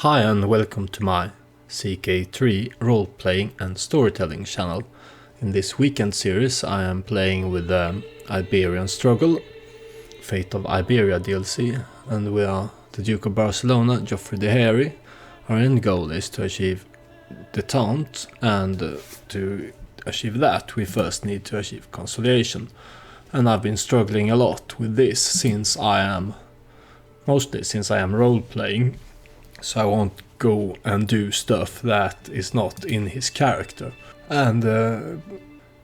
Hi and welcome to my CK3 Roleplaying and Storytelling channel. In this weekend series I am playing with Iberian Struggle, Fate of Iberia DLC, and we are the Duke of Barcelona, Geofré the Hairy. Our end goal is to achieve détente, and to achieve that we first need to achieve conciliation. And I've been struggling a lot with this since I am role-playing, so I won't go and do stuff that is not in his character. And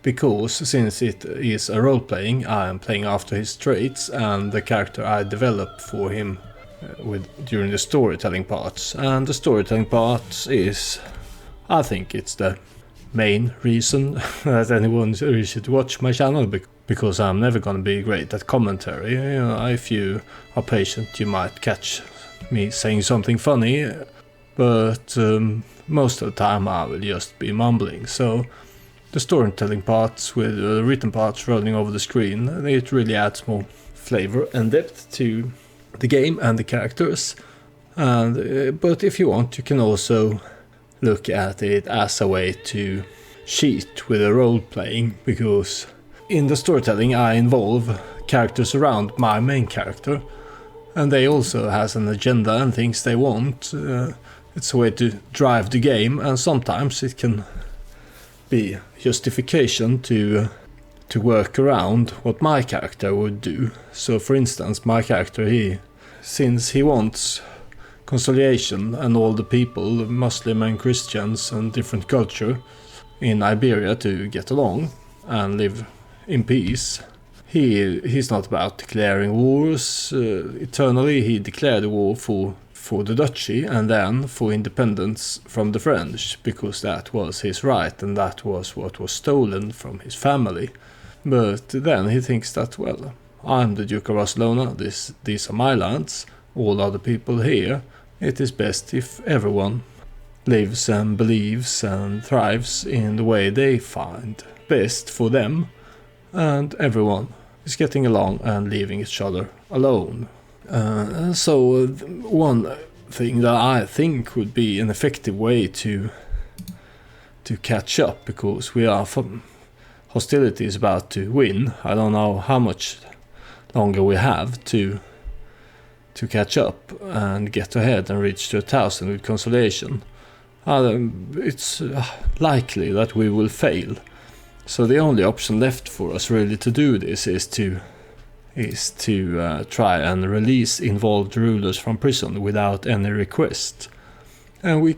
because since it is a role-playing, I am playing after his traits and the character I develop for him during the storytelling parts. And the storytelling parts is, I think it's the main reason that anyone should watch my channel, because I'm never gonna be great at commentary. You know, if you are patient you might catch me saying something funny, but most of the time I will just be mumbling. So the storytelling parts with the written parts running over the screen, it really adds more flavor and depth to the game and the characters. And but if you want, you can also look at it as a way to cheat with the role playing, because in the storytelling I involve characters around my main character, and they also has an agenda and things they want. It's a way to drive the game, and sometimes it can be justification to work around what my character would do. So for instance, my character, since he wants conciliation and all the people, Muslim and Christians and different culture in Iberia, to get along and live in peace, he's not about declaring wars eternally. He declared a war for the duchy and then for independence from the French, because that was his right and that was what was stolen from his family. But then he thinks that, well, I'm the Duke of Barcelona, these are my lands, all other people here. It is best if everyone lives and believes and thrives in the way they find best for them, and everyone is getting along and leaving each other alone. So one thing that I think would be an effective way to catch up, because we are hostilities about to win. I don't know how much longer we have to catch up and get ahead and reach to 1,000 with conciliation. It's likely that we will fail. So the only option left for us really to do this is to try and release involved rulers from prison without any request. And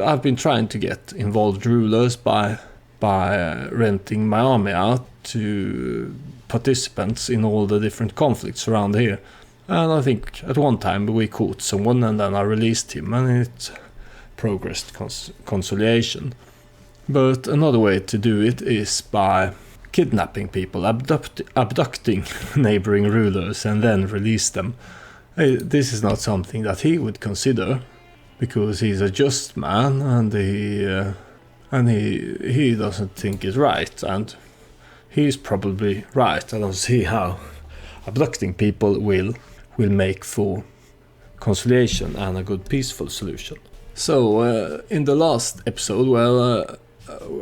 I've been trying to get involved rulers by renting my army out to participants in all the different conflicts around here. And I think at one time we caught someone and then I released him, and it progressed conciliation. But another way to do it is by kidnapping people, abducting neighboring rulers and then release them. This is not something that he would consider, because he's a just man and he doesn't think it's right, and he's probably right. I don't see how abducting people will make for conciliation and a good peaceful solution. So in the last episode,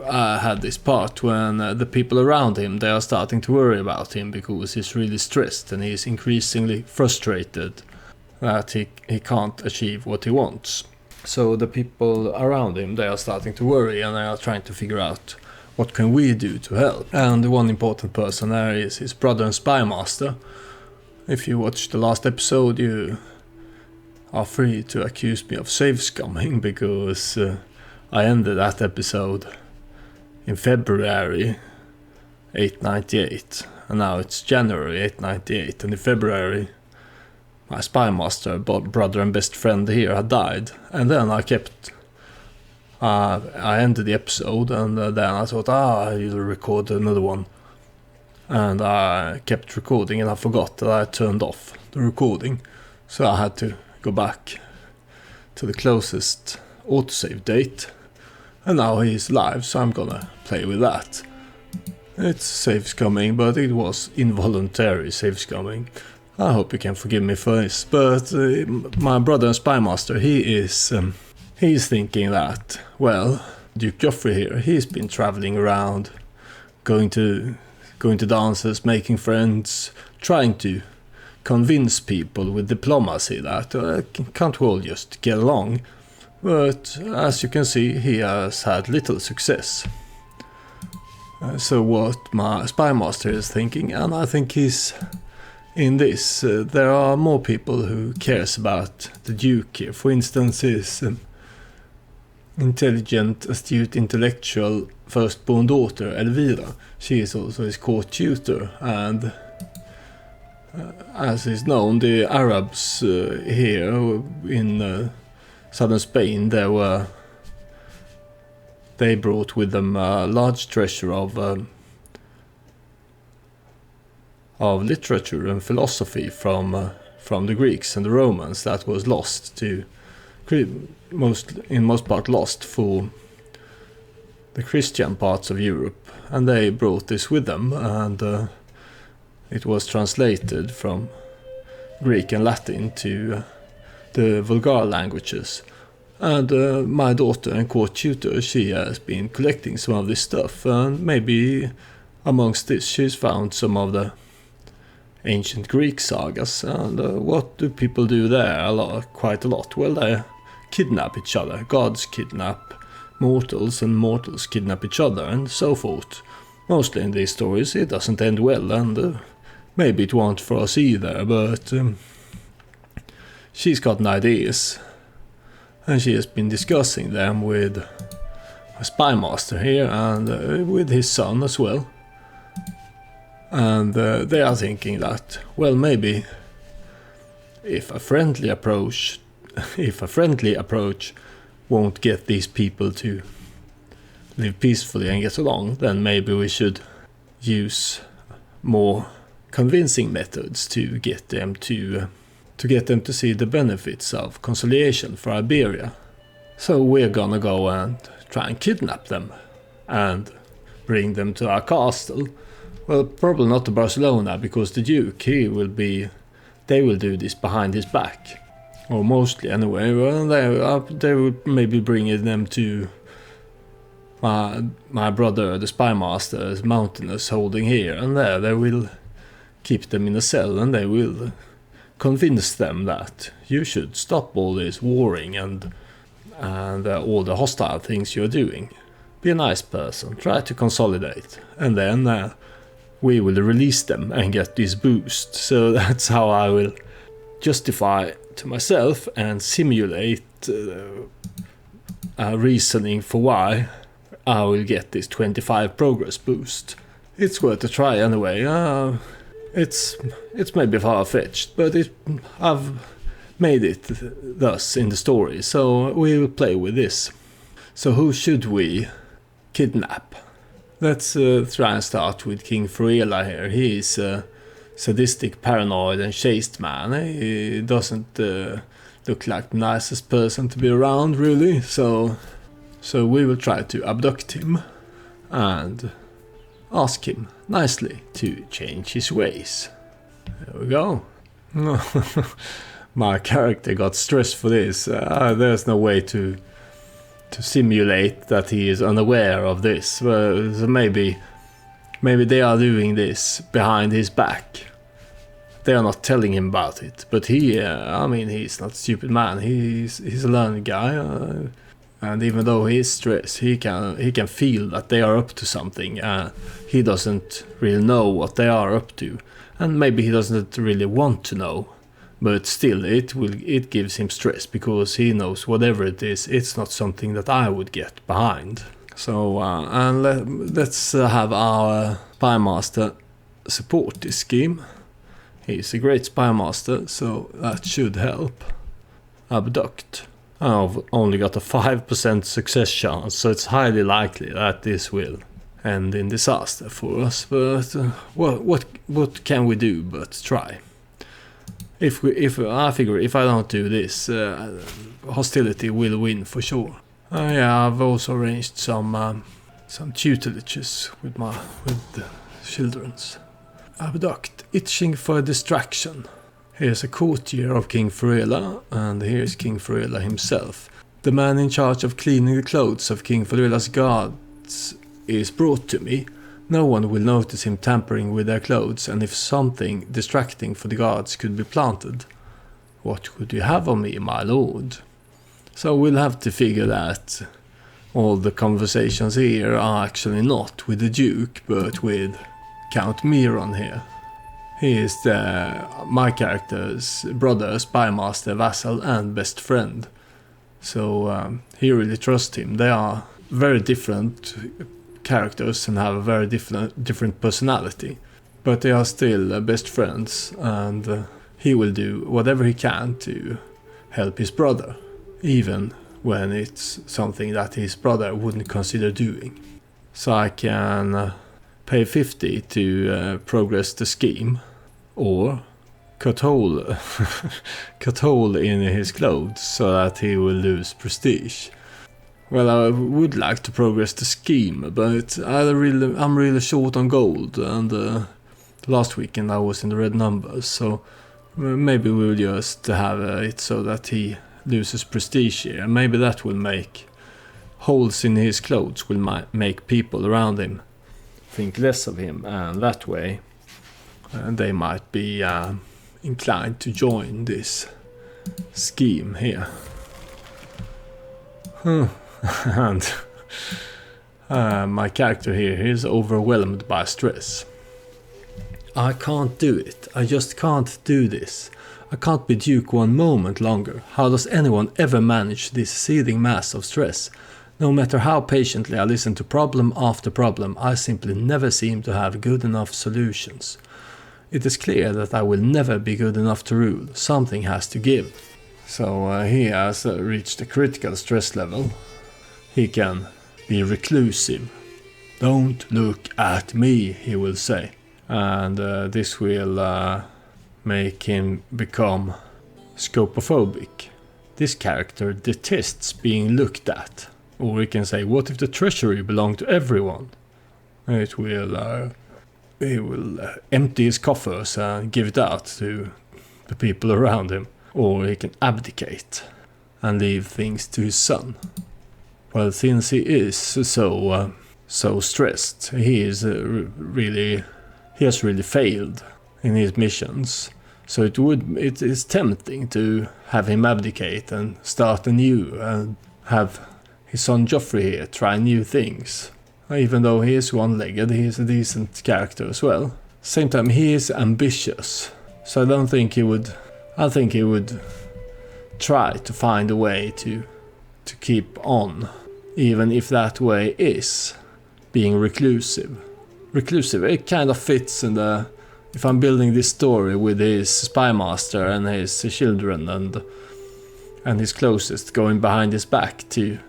I had this part when the people around him, they are starting to worry about him because he's really stressed and he's increasingly frustrated that he can't achieve what he wants. So the people around him, they are starting to worry and they are trying to figure out what can we do to help. And one important person there is his brother and spy master. If you watched the last episode, you are free to accuse me of save scumming, because I ended that episode in February 898, and now it's January 898, and in February my spy master, brother and best friend here, had died. And then I ended the episode, and then I thought, you'll record another one. And I kept recording and I forgot that I turned off the recording, so I had to go back to the closest autosave date, and now he's live, so I'm gonna play with that. It's save scumming, but it was involuntary save scumming. I hope you can forgive me for this, but my brother and spymaster, he's thinking that, well, Duke Geofré here, he's been traveling around, going to dances, making friends, trying to convince people with diplomacy that can't we all just get along? But as you can see, he has had little success. So what my spymaster is thinking, and I think he's in this, there are more people who cares about the Duke here. For instance, his intelligent, astute, intellectual firstborn daughter, Elivra. She is also his court tutor, and as is known, the Arabs here in southern Spain, they brought with them a large treasure of literature and philosophy from the Greeks and the Romans that was lost to most part lost for the Christian parts of Europe, and they brought this with them, and it was translated from Greek and Latin to the vulgar languages. And my daughter and court tutor, she has been collecting some of this stuff, and maybe amongst this she's found some of the ancient Greek sagas. And what do people do there? Quite a lot. Well, they kidnap each other. Gods kidnap mortals, and mortals kidnap each other, and so forth. Mostly in these stories it doesn't end well, and maybe it won't for us either, but she's gotten ideas, and she has been discussing them with a spymaster here, and with his son as well. And they are thinking that, well, maybe if a friendly approach won't get these people to live peacefully and get along, then maybe we should use more convincing methods to get them to see the benefits of conciliation for Iberia. So we're gonna go and try and kidnap them and bring them to our castle. Well, probably not to Barcelona, because the Duke, they will do this behind his back. Or mostly anyway. Well, they will maybe bring them to my brother, the spymaster's mountainous holding here, and there they will keep them in a cell, and they will convince them that you should stop all this warring and all the hostile things you're doing. Be a nice person, try to consolidate, and then we will release them and get this boost. So that's how I will justify to myself and simulate reasoning for why I will get this 25 progress boost. It's worth a try anyway. It's maybe far-fetched, but I've made it thus in the story, so we will play with this. So who should we kidnap? Let's try and start with King Fruela here. He is a sadistic, paranoid and chaste man. He doesn't look like the nicest person to be around, really, so we will try to abduct him and ask him nicely to change his ways. There we go. My character got stressed for this. There's no way to simulate that he is unaware of this. So maybe they are doing this behind his back. They are not telling him about it. But he's not a stupid man. He's a learned guy. And even though he is stressed, he can feel that they are up to something. He doesn't really know what they are up to, and maybe he doesn't really want to know. But still, it gives him stress, because he knows whatever it is, it's not something that I would get behind. So let's have our spymaster support this scheme. He's a great spymaster, so that should help. Abduct. I've only got a 5% success chance, so it's highly likely that this will end in disaster for us. But what can we do but try? I figure if I don't do this, hostility will win for sure. Yeah, I've also arranged some tutelages with the children's. Abduct, itching for a distraction. Here's a courtier of King Ferrilla, and here's King Ferrilla himself. The man in charge of cleaning the clothes of King Ferilla's guards is brought to me. No one will notice him tampering with their clothes, and if something distracting for the guards could be planted. What would you have of me, my lord? So we'll have to figure that all the conversations here are actually not with the Duke, but with Count Miron here. He is my character's brother, spymaster, vassal, and best friend. So he really trusts him. They are very different characters and have a very different personality, but they are still best friends, and he will do whatever he can to help his brother, even when it's something that his brother wouldn't consider doing. So I can pay 50 to progress the scheme, or cut hole in his clothes so that he will lose prestige. Well, I would like to progress the scheme, but I'm really short on gold, and last weekend I was in the red numbers, so maybe we'll just have it so that he loses prestige here. Maybe that will make holes in his clothes will make people around him think less of him, and that way they might be inclined to join this scheme here. And my character here is overwhelmed by stress. I can't do it. I just can't do this. I can't be Duke one moment longer. How does anyone ever manage this seething mass of stress? No matter how patiently I listen to problem after problem, I simply never seem to have good enough solutions. It is clear that I will never be good enough to rule. Something has to give. So he has reached a critical stress level. He can be reclusive. Don't look at me, he will say. And this will make him become scopophobic. This character detests being looked at. Or we can say, what if the treasury belonged to everyone? It will... he will empty his coffers and give it out to the people around him. Or he can abdicate and leave things to his son. Well, since he is so stressed, he has really failed in his missions. So it is tempting to have him abdicate and start anew and have his son Geofré here try new things. Even though he is one-legged, he is a decent character as well. Same time, he is ambitious, so I think he would try to find a way to keep on, even if that way is being reclusive. It kind of fits in the... If I'm building this story with his spymaster and his children and his closest going behind his back to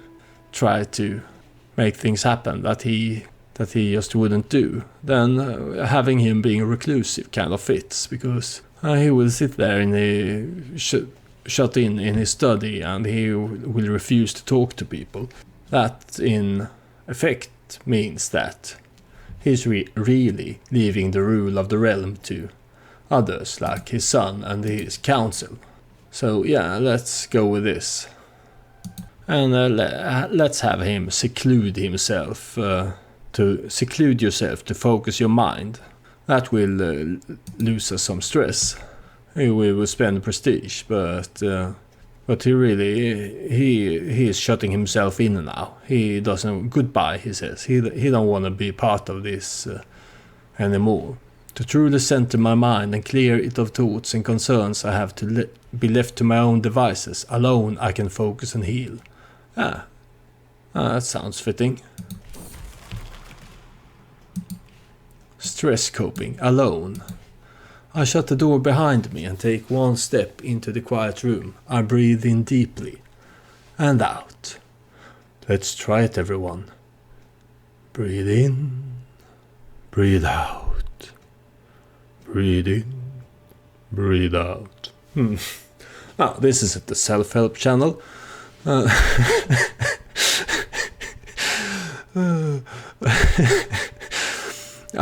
try to make things happen that he just wouldn't do, then having him being reclusive kind of fits, because he will sit there in the shut in his study, and he will refuse to talk to people. That in effect means that he's really leaving the rule of the realm to others, like his son and his council. So yeah, let's go with this. And let's have him seclude himself, to seclude yourself, to focus your mind. That will lose us some stress. We will spend prestige, but he is shutting himself in now. He doesn't, goodbye, he says. He don't want to be part of this anymore. To truly center my mind and clear it of thoughts and concerns, I have to be left to my own devices. Alone I can focus and heal. That sounds fitting. Stress coping, alone. I shut the door behind me and take one step into the quiet room. I breathe in deeply and out. Let's try it, everyone. Breathe in, breathe out. Breathe in, breathe out. Now, this is the self-help channel. I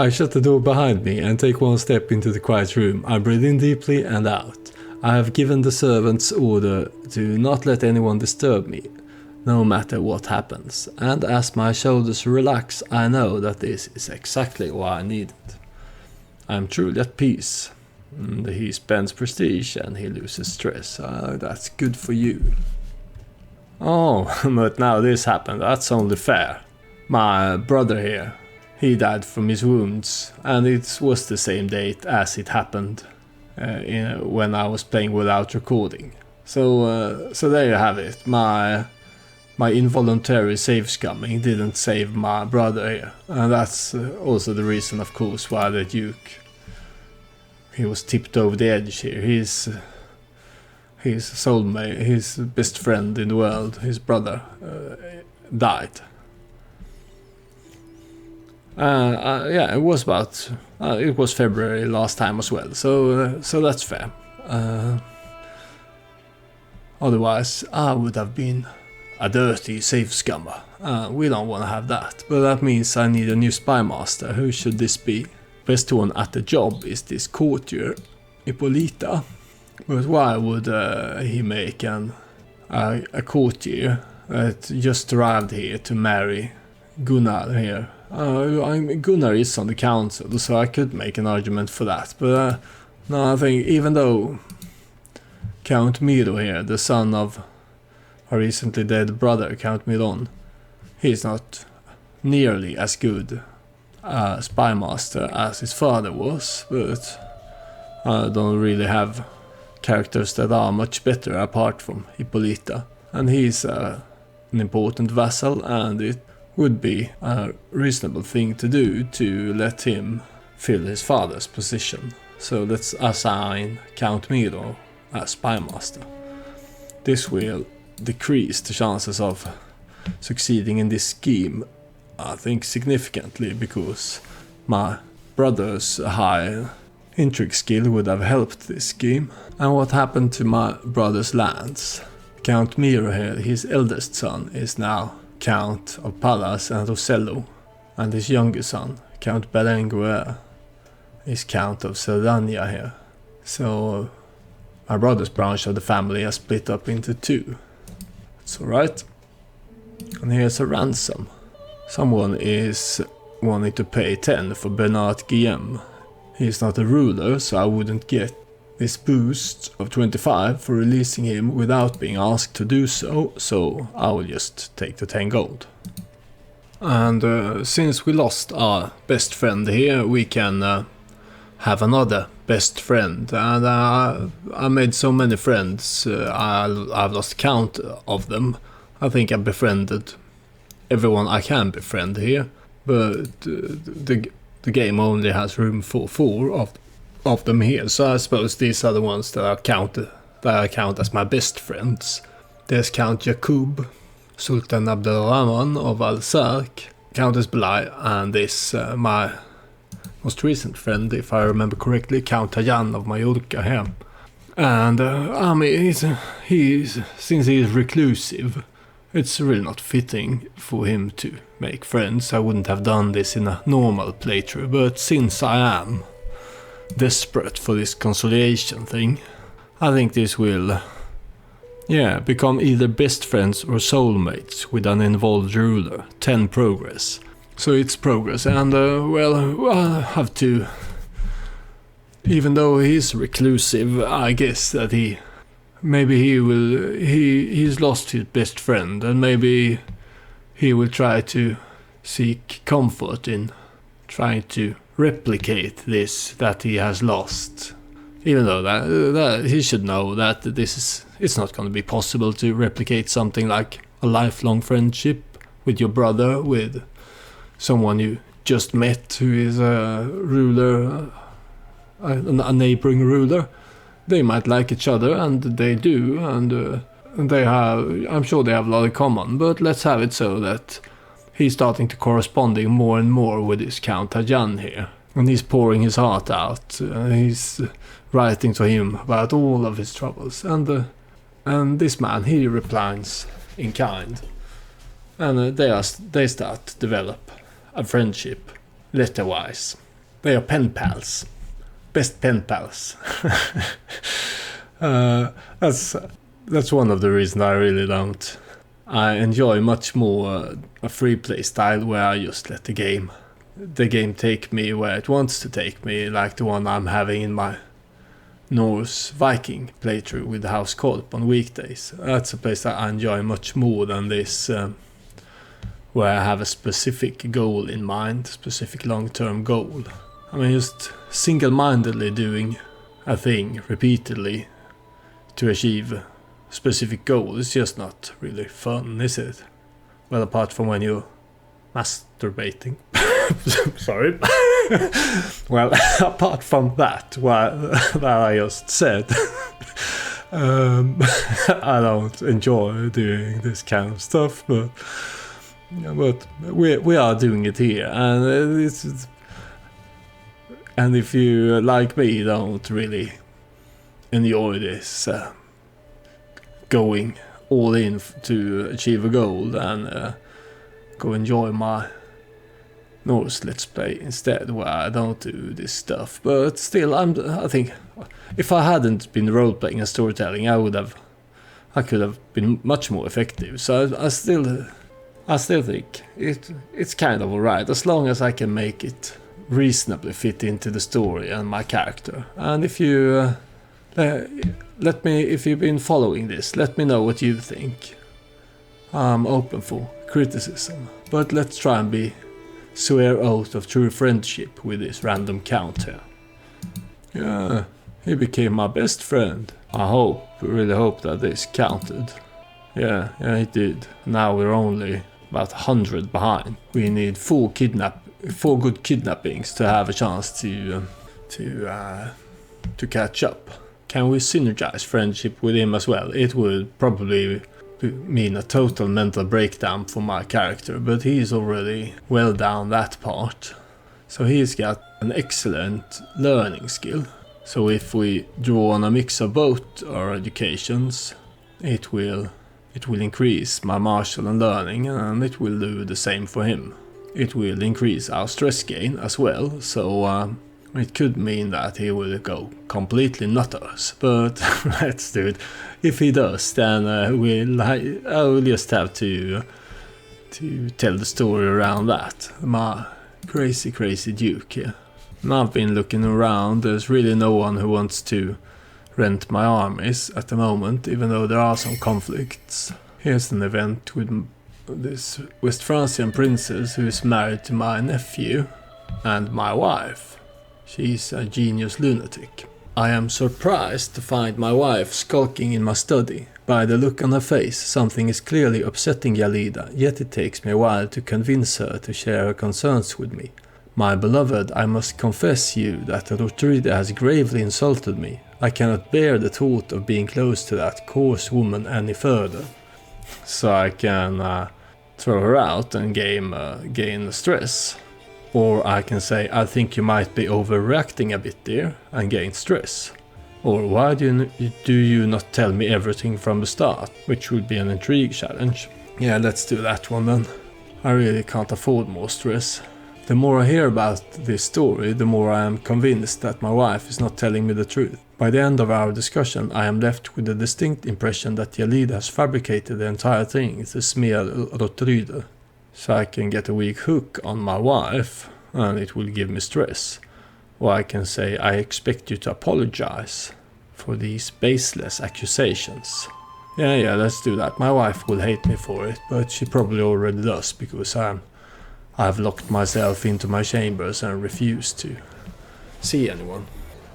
shut the door behind me and take one step into the quiet room. I breathe in deeply and out. I have given the servants order to not let anyone disturb me, no matter what happens, and as my shoulders relax, I know that this is exactly what I needed. I am truly at peace. And he spends prestige and he loses stress. That's good for you. Oh, but now this happened. That's only fair. My brother here, he died from his wounds, and it was the same date as it happened when I was playing without recording. So there you have it. My involuntary save scumming didn't save my brother here, and that's also the reason, of course, why the Duke, he was tipped over the edge here. His soulmate, his best friend in the world, his brother, died. Yeah, it was it was February last time as well, so that's fair. Otherwise, I would have been a dirty safe scummer. We don't want to have that, but that means I need a new spy master. Who should this be? Best one at the job is this courtier, Hippolyta. But why would he make a courtier that just arrived here to marry Gunnar here? Gunnar is on the council, so I could make an argument for that. But no, I think even though Count Miro here, the son of a recently dead brother, Count Miron, he's not nearly as good a spy master as his father was, but I don't really have characters that are much better apart from Hippolyta. And he's an important vassal, and it would be a reasonable thing to do to let him fill his father's position. So let's assign Count Miro as spy master. This will decrease the chances of succeeding in this scheme, I think, significantly, because my brother's high intrigue skill would have helped this scheme. And what happened to my brother's lands? Count Miro here, his eldest son, is now Count of Pallas and Rosello, and his younger son, Count Berenguer, is Count of Sardania here. So my brother's branch of the family has split up into two. It's alright. And here's a ransom. Someone is wanting to pay 10 for Bernard Guillaume. He's not a ruler, so I wouldn't get this boost of 25 for releasing him without being asked to do so, so I will just take the 10 gold. And since we lost our best friend here, we can have another best friend. And I made so many friends, I've lost count of them. I think I befriended everyone I can befriend here, but the game only has room for 4 of them here, so I suppose these are the ones that I count as my best friends. There's Count Jakub, Sultan Abdelrahman of Al-Sark, Countess Belay, and this my most recent friend, if I remember correctly, Count Tajan of Mallorca here. And I mean, since he is reclusive, it's really not fitting for him to make friends. I wouldn't have done this in a normal playthrough, but since I am desperate for this conciliation thing, I think this will, become either best friends or soulmates with an involved ruler. 10 progress. So it's progress, and I have to, even though he's reclusive, I guess that he's lost his best friend, and maybe he will try to seek comfort in trying to replicate this that he has lost. Even though that he should know that it's not going to be possible to replicate something like a lifelong friendship with your brother, with someone you just met who is a ruler, a neighboring ruler. They might like each other, and they do, and I'm sure they have a lot in common, but let's have it so that he's starting to corresponding more and more with this Count Tajan here. And he's pouring his heart out, he's writing to him about all of his troubles, and this man, he replies in kind. And they start to develop a friendship, letter-wise. They are pen pals. Best pen pals. That's one of the reasons I really don't. I enjoy much more a free play style where I just let the game take me where it wants to take me, like the one I'm having in my Norse Viking playthrough with the House Co-op on weekdays. That's a place that I enjoy much more than this, where I have a specific goal in mind, specific long-term goal. I mean, just single-mindedly doing a thing repeatedly to achieve a specific goal is just not really fun, is it? Well, apart from when you're masturbating. Sorry. Well, apart from that I just said, I don't enjoy doing this kind of stuff, but we are doing it here, and if you, like me, don't really enjoy this going all in to achieve a goal, and go enjoy my Norse Let's Play instead, where I don't do this stuff. But still, I think if I hadn't been role-playing and storytelling, I could have been much more effective. So I still think it's kind of alright, as long as I can make it reasonably fit into the story and my character. And if you if you've been following this, let me know what you think. I'm open for criticism, but let's try and swear oath of true friendship with this random count here. Yeah, he became my best friend. I really hope that this counted. Yeah, it did. Now we're only about 100 behind. We need 4 good kidnappings to have a chance to catch up. Can we synergize friendship with him as well? It would probably mean a total mental breakdown for my character, but he's already well down that part. So he's got an excellent learning skill. So if we draw on a mix of both our educations, it will increase my martial and learning, and it will do the same for him. It will increase our stress gain as well, so it could mean that he will go completely nutters, but let's do it. If he does, then I will just have to tell the story around that. My crazy Duke here. And I've been looking around. There's really no one who wants to rent my armies at the moment, even though there are some conflicts. Here's an event with this West Francian princess who is married to my nephew and my wife. She's a genius lunatic. I am surprised to find my wife skulking in my study. By the look on her face, something is clearly upsetting Yalida, yet it takes me a while to convince her to share her concerns with me. My beloved, I must confess you that Rotrida has gravely insulted me. I cannot bear the thought of being close to that coarse woman any further. So I can throw her out and gain stress. Or I can say, I think you might be overreacting a bit there, and gain stress. Or why do you not tell me everything from the start, which would be an intrigue challenge. Yeah, let's do that one then. I really can't afford more stress. The more I hear about this story, the more I am convinced that my wife is not telling me the truth. By the end of our discussion, I am left with a distinct impression that Yalida has fabricated the entire thing to smear Rotrida. So I can get a weak hook on my wife, and it will give me stress. Or I can say, I expect you to apologize for these baseless accusations. Yeah, let's do that. My wife will hate me for it, but she probably already does, because I've locked myself into my chambers and refuse to see anyone.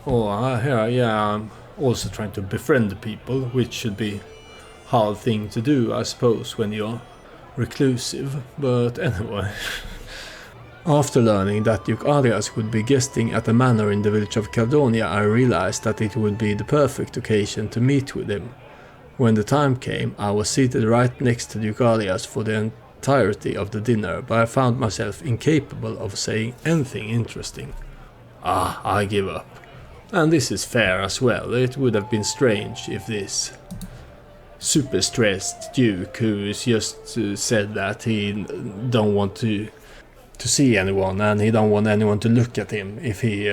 Oh, I'm also trying to befriend people, which should be a hard thing to do, I suppose, when you're reclusive, but anyway. After learning that Duke Arias would be guesting at a manor in the village of Caldonia, I realized that it would be the perfect occasion to meet with him. When the time came, I was seated right next to Duke Arias for the entirety of the dinner, but I found myself incapable of saying anything interesting. I give up. And this is fair as well. It would have been strange if this super stressed Duke, who just said that he don't want to see anyone and he don't want anyone to look at him, if he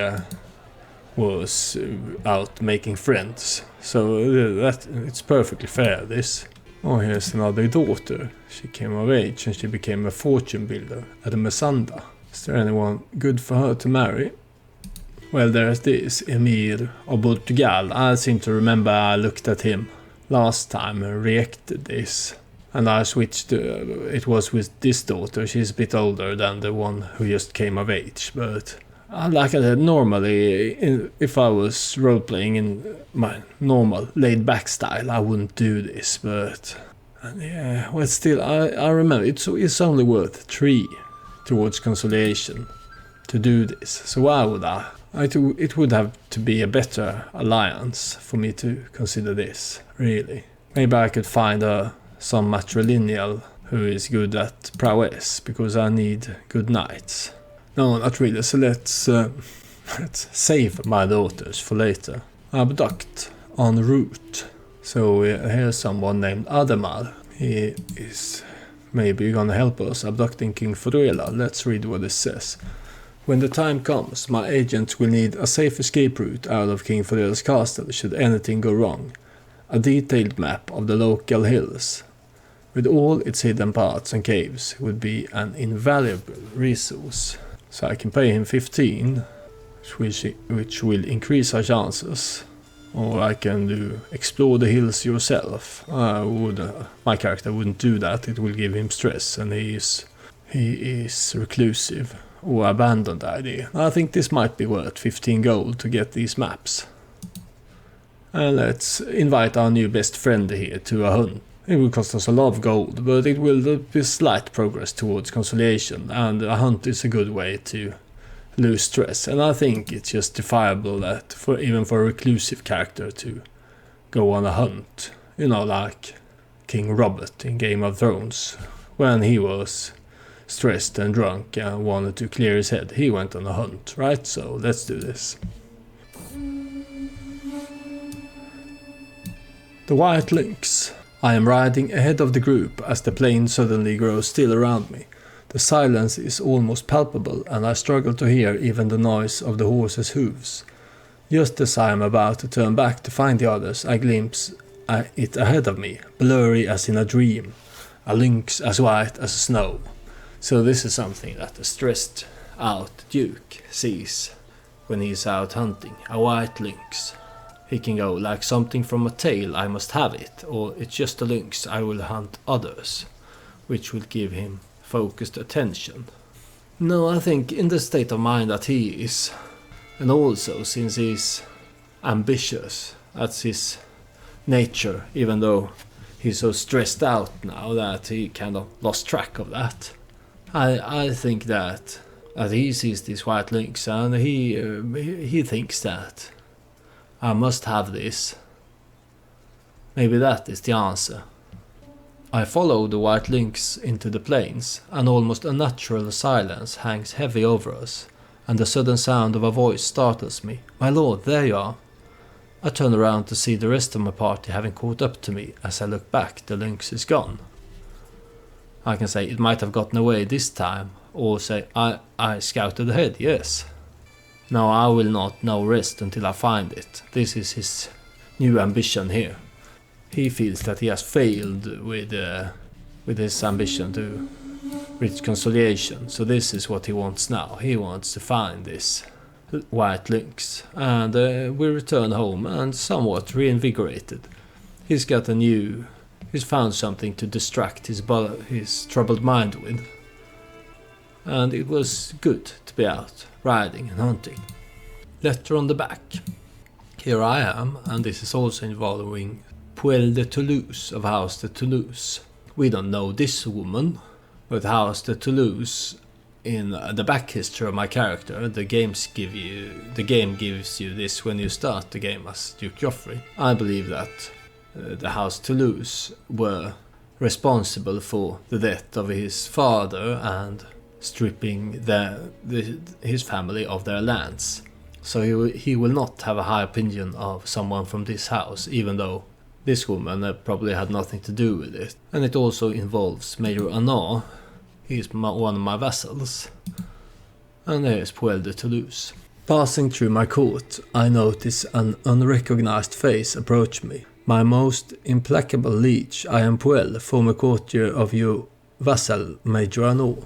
was out making friends. So that it's perfectly fair, this. Oh, here's another daughter. She came of age and she became a fortune builder at a Mesanda. Is there anyone good for her to marry? Well, there's this Emir of Portugal. I seem to remember I looked at him last time and reacted this. And I switched to, it was with this daughter. She's a bit older than the one who just came of age, but like I said, normally if I was role-playing in my normal laid-back style, I wouldn't do this, but yeah, well, still, I remember it's only worth 3 towards conciliation to do this, so why would I? It would have to be a better alliance for me to consider this, really. Maybe I could find some matrilineal who is good at prowess, because I need good knights. No, not really, so let's save my daughters for later. Abduct en route. So here's someone named Ademar. He is maybe gonna help us abducting King Fedrela. Let's read what it says. When the time comes, my agents will need a safe escape route out of King Fedrela's castle should anything go wrong. A detailed map of the local hills, with all its hidden paths and caves, would be an invaluable resource. So I can pay him 15, which will increase our chances. Or I can do explore the hills yourself. My character wouldn't do that. It will give him stress, and he is reclusive. Or abandon the idea. I think this might be worth 15 gold to get these maps. And let's invite our new best friend here to a hunt. It will cost us a lot of gold, but it will be slight progress towards conciliation, and a hunt is a good way to lose stress. And I think it's justifiable that even for a reclusive character to go on a hunt. You know, like King Robert in Game of Thrones. When he was stressed and drunk and wanted to clear his head, he went on a hunt, right? So let's do this. The White Lynx. I am riding ahead of the group as the plain suddenly grows still around me. The silence is almost palpable, and I struggle to hear even the noise of the horses' hooves. Just as I am about to turn back to find the others, I glimpse it ahead of me, blurry as in a dream. A lynx as white as snow. So this is something that a stressed out duke sees when he's out hunting. A white lynx. He can go like something from a tale, I must have it, or it's just a lynx, I will hunt others, which will give him focused attention. No, I think in the state of mind that he is, and also since he's ambitious, that's his nature, even though he's so stressed out now that he kind of lost track of that. I think that he sees this white lynx and he thinks that I must have this. Maybe that is the answer. I follow the white lynx into the plains, and almost unnatural silence hangs heavy over us, and the sudden sound of a voice startles me. My lord, there you are. I turn around to see the rest of my party having caught up to me. As I look back, the lynx is gone. I can say it might have gotten away this time, or say I scouted ahead, yes. No, I will not now rest until I find it. This is his new ambition here. He feels that he has failed with his ambition to reach conciliation. So this is what he wants now. He wants to find this white lynx. And we return home and somewhat reinvigorated. He's found something to distract his troubled mind with. And it was good to be out, riding and hunting. Letter on the back. Here I am, and this is also involving Puel de Toulouse of House de Toulouse. We don't know this woman, but House de Toulouse, in the back history of my character, the game gives you this when you start the game as Duke Geofré. I believe that the House Toulouse were responsible for the death of his father and stripping his family of their lands. So he will not have a high opinion of someone from this house, even though this woman probably had nothing to do with it. And it also involves Major He is one of my vassals. And there's Puel de Toulouse. Passing through my court, I notice an unrecognized face approach me. My most implacable leech, I am Puel, former courtier of your vassal, Major Arnaud.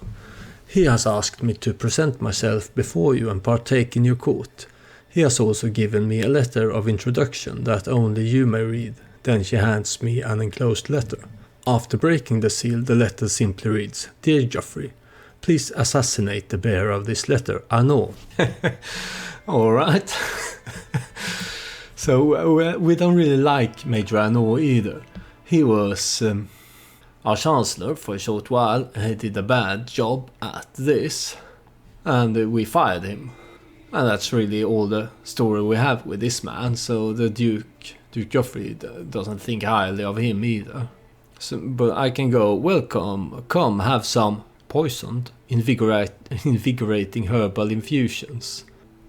He has asked me to present myself before you and partake in your court. He has also given me a letter of introduction that only you may read. Then she hands me an enclosed letter. After breaking the seal, the letter simply reads, Dear Geoffrey, please assassinate the bearer of this letter, Arnaud. Alright. So we don't really like Major Arnaud either. He was our chancellor for a short while. He did a bad job at this, and we fired him. And that's really all the story we have with this man. So the Duke Geoffrey doesn't think highly of him either. So, but I can go, welcome, come have some poisoned, invigorating herbal infusions,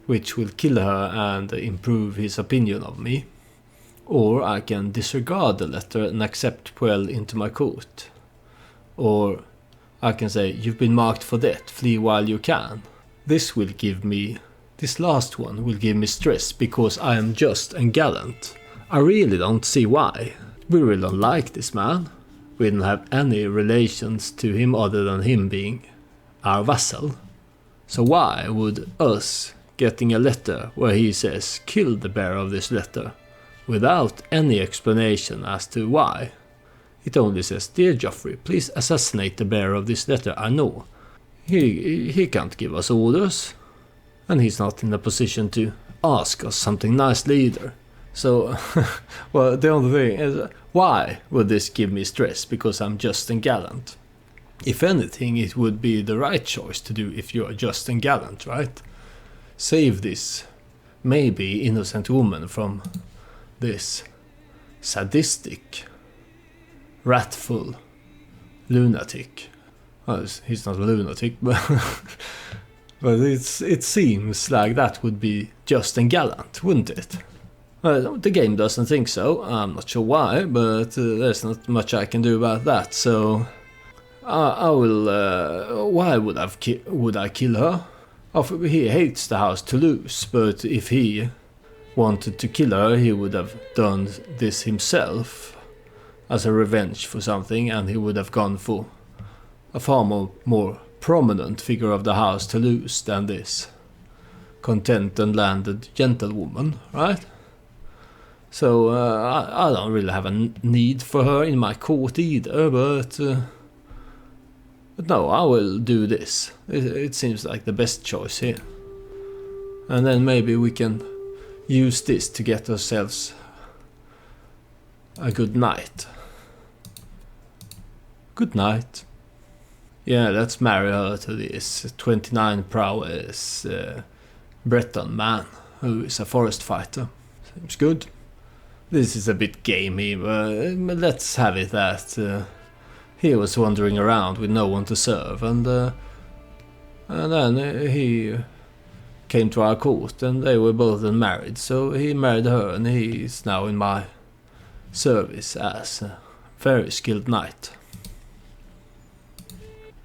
which will kill her and improve his opinion of me. Or I can disregard the letter and accept Puel into my court. Or I can say, you've been marked for death, flee while you can. This last one will give me stress because I am just and gallant. I really don't see why. We really don't like this man. We don't have any relations to him other than him being our vassal. So why would us getting a letter where he says kill the bearer of this letter without any explanation as to why? It only says, Dear Geoffrey, please assassinate the bearer of this letter, I know. He can't give us orders. And he's not in a position to ask us something nicely either. So, well, the only thing is, why would this give me stress? Because I'm just and gallant. If anything, it would be the right choice to do if you're just and gallant, right? Save this maybe innocent woman from this sadistic, wrathful lunatic. Well, he's not a lunatic, but but it seems like that would be just and gallant, wouldn't it? The game doesn't think so. I'm not sure why, but there's not much I can do about that. So I will. Why would I kill her? He hates the house Toulouse, but if he wanted to kill her, he would have done this himself as a revenge for something, and he would have gone for a far more prominent figure of the house Toulouse than this content and landed gentlewoman, right? So I don't really have a need for her in my court either, but no, I will do this. It seems like the best choice here. And then maybe we can use this to get ourselves a good night. Good night. Yeah, let's marry her to this 29 prowess Breton man who is a forest fighter. Seems good. This is a bit gamey, but let's have it that he was wandering around with no one to serve, and then he came to our court, and they were both unmarried, so he married her, and he is now in my service as a very skilled knight.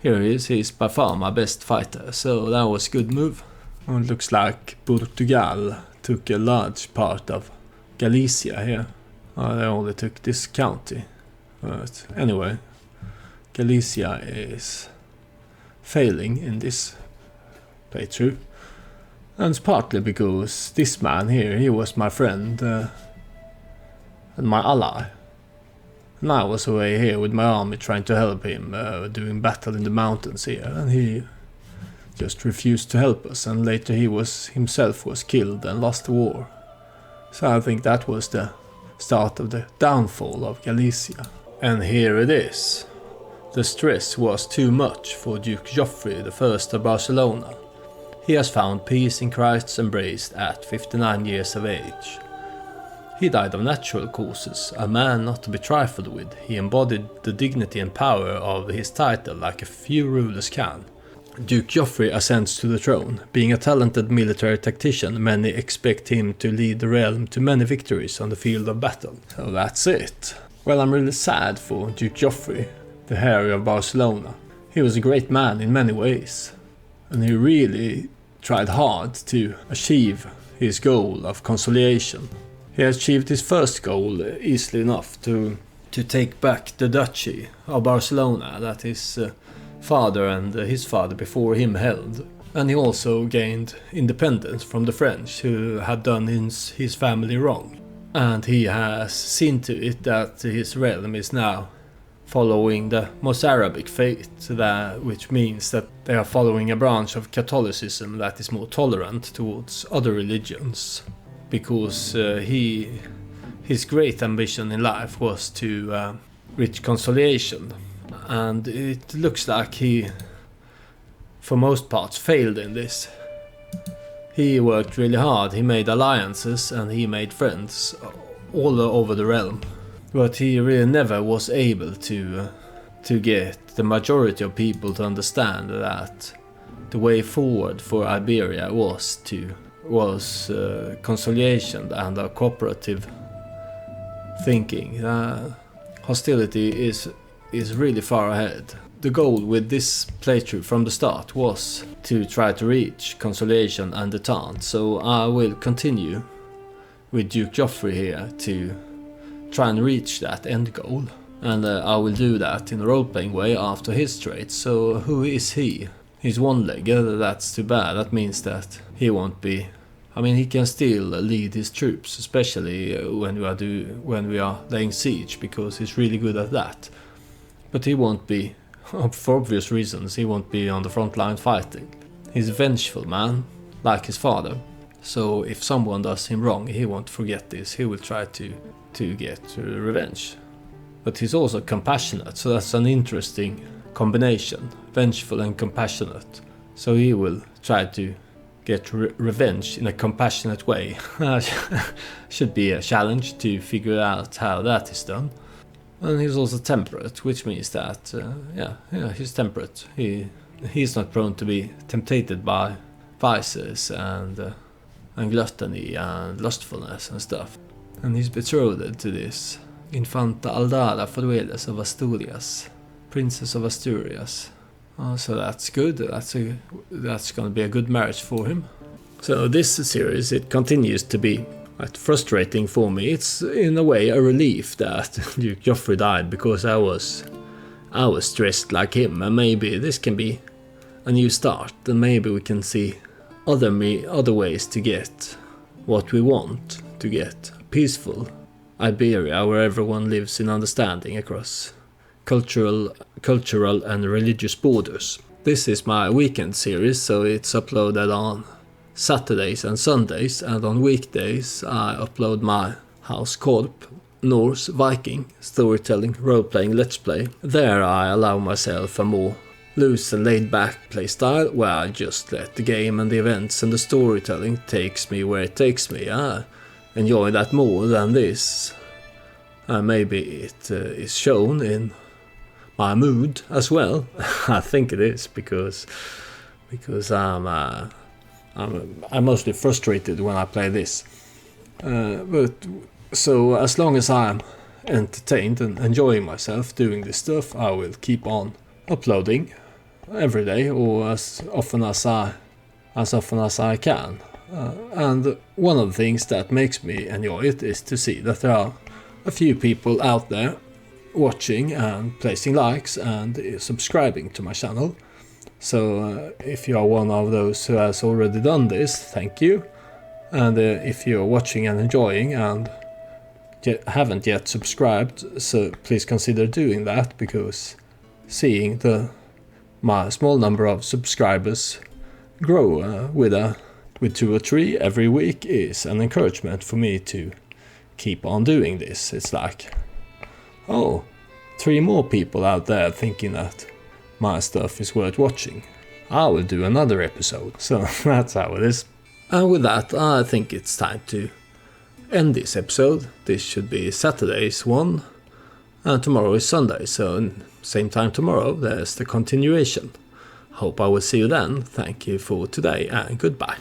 Here he is, he's by far my best fighter, so that was a good move. Well, it looks like Portugal took a large part of Galicia here. They only took this county. But anyway, Galicia is failing in this playthrough. And it's partly because this man here, he was my friend and my ally. And I was away here with my army trying to help him doing battle in the mountains here, and he just refused to help us, and later he himself was killed and lost the war. So I think that was the start of the downfall of Galicia. And here it is. The stress was too much for Duke Geoffrey I of Barcelona. He has found peace in Christ's embrace at 59 years of age. He died of natural causes, a man not to be trifled with. He embodied the dignity and power of his title like a few rulers can. Duke Geoffrey ascends to the throne. Being a talented military tactician, many expect him to lead the realm to many victories on the field of battle. So that's it. Well, I'm really sad for Duke Geoffrey, the Harry of Barcelona. He was a great man in many ways, and he really tried hard to achieve his goal of conciliation. He achieved his first goal easily enough to take back the duchy of Barcelona that his father and his father before him held. And he also gained independence from the French, who had done his family wrong. And he has seen to it that his realm is now following the Mozarabic faith, which means that they are following a branch of Catholicism that is more tolerant towards other religions. Because his great ambition in life was to reach conciliation. And it looks like he, for most parts, failed in this. He worked really hard, he made alliances and he made friends all over the realm. But he really never was able to get the majority of people to understand that the way forward for Iberia was conciliation and a cooperative thinking. Hostility is really far ahead. The goal with this playthrough from the start was to try to reach conciliation and détente, so I will continue with Duke Geofré here to try and reach that end goal. And I will do that in a role-playing way after his traits. So who is he? He's one-legged, that's too bad. That means that he won't be... I mean, he can still lead his troops, especially when we are laying siege, because he's really good at that. But he won't be, for obvious reasons, he won't be on the front line fighting. He's a vengeful man, like his father. So if someone does him wrong, he won't forget this. He will try to get revenge. But he's also compassionate, so that's an interesting combination. Vengeful and compassionate. So he will try to get revenge in a compassionate way. Should be a challenge to figure out how that is done. And he's also temperate, which means that, he's temperate. He's not prone to be tempted by vices and gluttony and lustfulness and stuff. And he's betrothed to this Infanta Aldara Forweles of Asturias, Princess of Asturias. So that's good. That's going to be a good marriage for him. So this series, it continues to be quite frustrating for me. It's in a way a relief that Duke Geofré died, because I was stressed like him, and maybe this can be a new start, and maybe we can see other ways to get what we want, to get peaceful Iberia where everyone lives in understanding across cultural and religious borders. This is my weekend series, so it's uploaded on Saturdays and Sundays, and on weekdays I upload my House Corp Norse Viking Storytelling Roleplaying Let's Play. There I allow myself a more loose and laid back playstyle, where I just let the game and the events and the storytelling takes me where it takes me. I enjoy that more than this. Maybe it is shown in my mood as well. I think it is, because I'm mostly frustrated when I play this. But so as long as I'm entertained and enjoying myself doing this stuff, I will keep on uploading every day, or as often as I can. And one of the things that makes me enjoy it is to see that there are a few people out there watching and placing likes and subscribing to my channel. So if you are one of those who has already done this, thank you. And if you're watching and enjoying and haven't yet subscribed, so please consider doing that, because seeing my small number of subscribers grow with 2 or 3 every week is an encouragement for me to keep on doing this. It's like, 3 more people out there thinking that my stuff is worth watching. I will do another episode. So that's how it is. And with that, I think it's time to end this episode. This should be Saturday's one, and tomorrow is Sunday, so same time tomorrow there's the continuation. Hope I will see you then. Thank you for today, and goodbye.